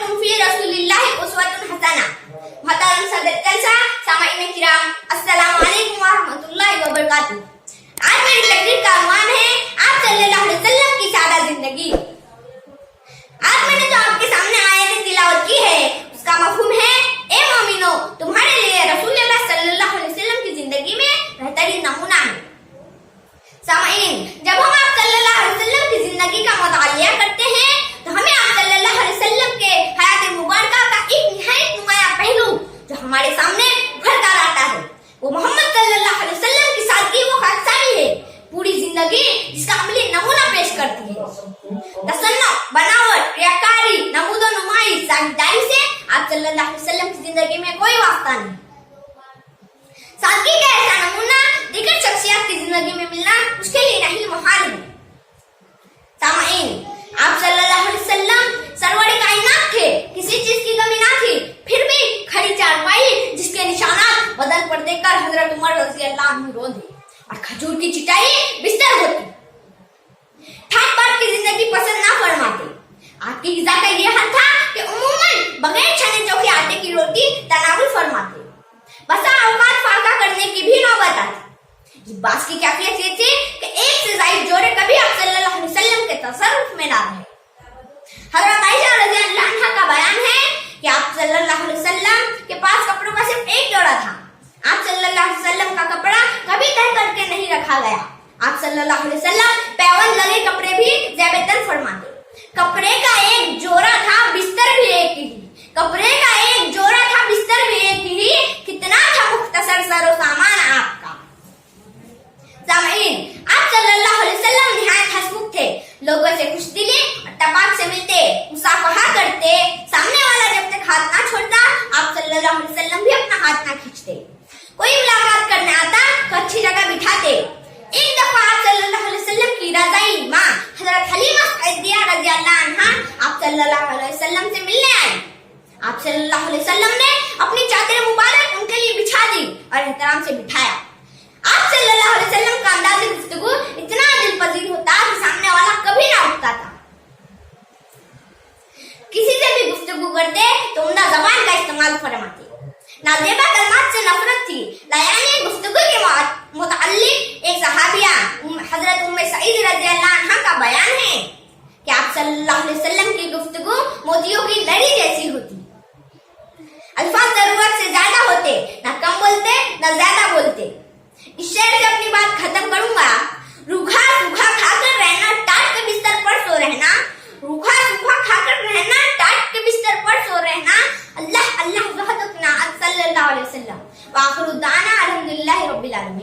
लकुम फी रसूलिल्लाहि उस्वतुन हसना। मोहतरम सदर जलसा, सामाईन किराम, अस्सलाम वालेकुम व रहमतुल्लाहि व बरकातहू। आज मेरी तकरीर का उन्वान है आप सल्लल्लाहु अलैहि वसल्लम की सादा जिंदगी। आज मैंने जो आपके सामने आयत तिलावत की है उसका मफहूम है, ए मोमिनो, तुम्हारे लिए रसूलुल्लाह सल्लल्लाहु अलैहि वसल्लम की जिंदगी में बेहतरीन नमूना है। सामाईन, जब हम आप सल्लल्लाहु अलैहि वसल्लम की जिंदगी का मुतालिया करते हैं तो हमें आप सल्लल्लाहु अलैहि वसल्लम के हयात मुबारका का एक निहायत नुमाया पहलू जो हमारे सामने उभर कर आता है वो मोहम्मद सल्लल्लाहु अलैहि वसल्लम की सादगी व खाकसारी है, पूरी जिंदगी जिसका अमली नमूना पेश करती है। तसन्नुअ, बनावट, रियाकारी, नमूदो नुमाई, साझेदारी से आप सल्लल्लाहु अलैहि वसल्लम की जिंदगी में कोई वास्ता नहीं। सादगी का ऐसा नमूना दीगर शख्सियत की जिंदगी में मिलना उसके लिए नहीं मुहाल है। सामाईन, आप सल्लल्लाहु अलैहि वसल्लम सरवरे कायनात थे, किसी चीज की कमी ना थी, फिर भी खड़ी चारपाई जिसके निशानात बदन पर देखकर हजरत उमर रज़ी अल्लाह अन्हु रोंदे और खजूर की चिटाई बिस्तर होती। ठाट बाट की जिंदगी पसंद ना फरमाते। आपकी ग़िज़ा का ये हाल था कि उम्मूमन बगैर छने चौके आटे की रोटी तनावुल फरमाते। बसा औकात फाका करने की भी नौबत आती। इस बात की कैफियत ये थी कि एक से ज़ायद जोड़े कभी आप सल्लल्लाहु अलैहि वसल्लम के तसर्रुफ में ना रहे। हज़रत आयशा रज़ी अल्लाह अन्हा का बयान है कि आप सल्लल्लाहु अलैहि वसल्लम के पास कपड़ों का सिर्फ एक जोड़ा था। आप सल्लल्लाहु अलैहि वसल्लम का कपड़ा कभी तह करके नहीं रखा गया। आप सल्लल्लाहु अलैहि वसल्लम पैवन लगे कपड़े भी ज़ेबतन फरमाते। कपड़े का एक जोड़ा था, बिस्तर भी एक ही। कपड़े का एक जोड़ा था, बिस्तर भी एक ही। कितना था मुख्तसर सरो सामान आपका। सामाईन, आप सल्लल्लाहु अलैहि वसल्लम निहायत हंसमुख थे, लोगों से खुशदिली और तबाक से मिलते, मुसाफहा करते। सामने वाला जब तक हाथ ना छोड़ता आप सल्लल्लाहु अलैहि वसल्लम भी अपना हाथ ना खींचते। कोई मुलाकात करने आता तो अच्छी जगह बिठाते। एक दफा आप सल्लल्लाहु अलैहि वसल्लम की रज़ाई माँ हज़रत हलीमा सअदिया रज़ी अल्लाह अन्हा आप सल्लल्लाहु अलैहि वसल्लम से मिलने आई। आप सल्लल्लाहु अलैहि वसल्लम ने अपनी चादर मुबारक उनके लिए बिछा दी और एहतराम से बिठाया। आप सल्लल्लाहु अलैहि वसल्लम का अंदाज़ गुफ्तगू इतना दिलपजीर होता कि सामने वाला कभी ना उठता था। किसी से भी गुफ्तगू करते तो उम्दा ज़बान का इस्तेमाल फरमाते। नाज़ेबा कलमात से नफरत थी। लायानी गुफ्तगू के मुताल्लिक एक सहाबिया हजरत उम्मे सईद रज़ी अल्लाह अन्हा का बयान है कि आप सल्लल्लाहु अलैहि वसल्लम की गुफ्तगू मोतियों की लड़ी जैसी होती। अल्फाज जरूरत से ज्यादा होते, न कम बोलते न ज्यादा बोलते। इस शेर से अपनी बात खत्म करूंगा। रूखा सूखा खाकर रहना, टाट के बिस्तर पर सो रहना। रूखा सूखा खाकर रहना, टाट के बिस्तर पर सो रहना। अल्लाह अल्लाह वहदक ना सल्लल्लाहु अलैहि वसल्लम। व आखिरु दाना अल्हम्दुलिल्लाहि रब्बिल आलमीन।